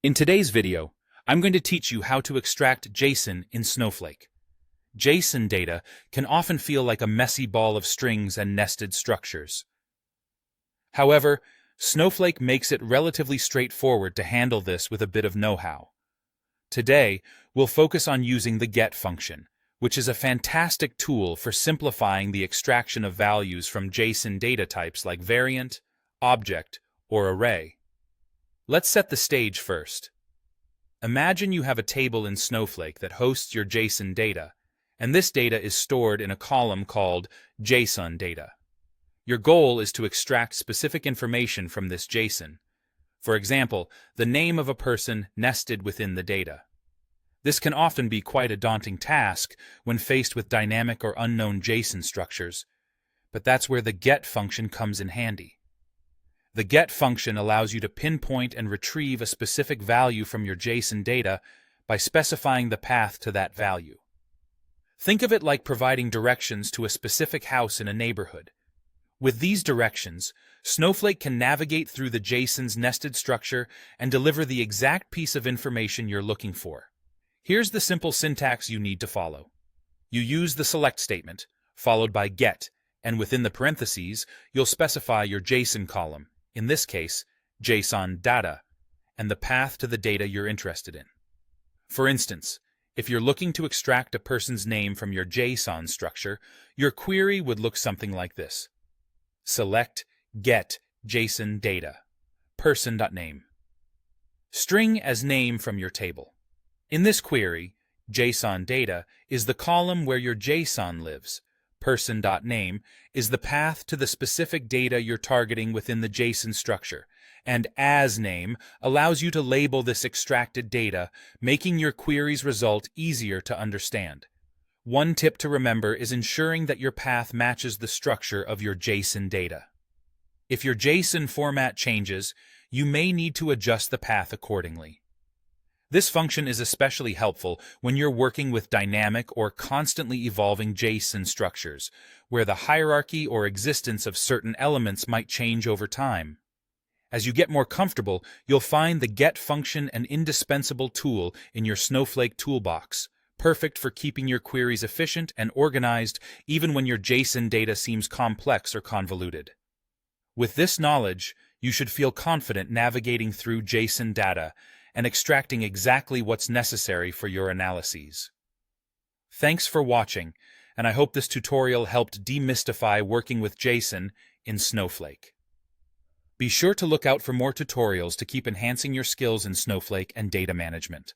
In today's video, I'm going to teach you how to extract JSON in Snowflake. JSON data can often feel like a messy ball of strings and nested structures. However, Snowflake makes it relatively straightforward to handle this with a bit of know-how. Today, we'll focus on using the GET function, which is a fantastic tool for simplifying the extraction of values from JSON data types like variant, object, or array. Let's set the stage first. Imagine you have a table in Snowflake that hosts your JSON data, and this data is stored in a column called JSON data. Your goal is to extract specific information from this JSON. For example, the name of a person nested within the data. This can often be quite a daunting task when faced with dynamic or unknown JSON structures, but that's where the GET function comes in handy. The GET function allows you to pinpoint and retrieve a specific value from your JSON data by specifying the path to that value. Think of it like providing directions to a specific house in a neighborhood. With these directions, Snowflake can navigate through the JSON's nested structure and deliver the exact piece of information you're looking for. Here's the simple syntax you need to follow. You use the select statement, followed by GET, and within the parentheses, you'll specify your JSON column, in this case, JSON data, and the path to the data you're interested in. For instance, if you're looking to extract a person's name from your JSON structure, your query would look something like this. Select GET JSON data, person.name. String as name from your table. In this query, JSON data is the column where your JSON lives. Person.name is the path to the specific data you're targeting within the JSON structure, and as name allows you to label this extracted data, making your query's result easier to understand. One tip to remember is ensuring that your path matches the structure of your JSON data. If your JSON format changes, you may need to adjust the path accordingly. This function is especially helpful when you're working with dynamic or constantly evolving JSON structures, where the hierarchy or existence of certain elements might change over time. As you get more comfortable, you'll find the GET function an indispensable tool in your Snowflake toolbox, perfect for keeping your queries efficient and organized even when your JSON data seems complex or convoluted. With this knowledge, you should feel confident navigating through JSON data and extracting exactly what's necessary for your analyses. Thanks for watching, and I hope this tutorial helped demystify working with JSON in Snowflake. Be sure to look out for more tutorials to keep enhancing your skills in Snowflake and data management.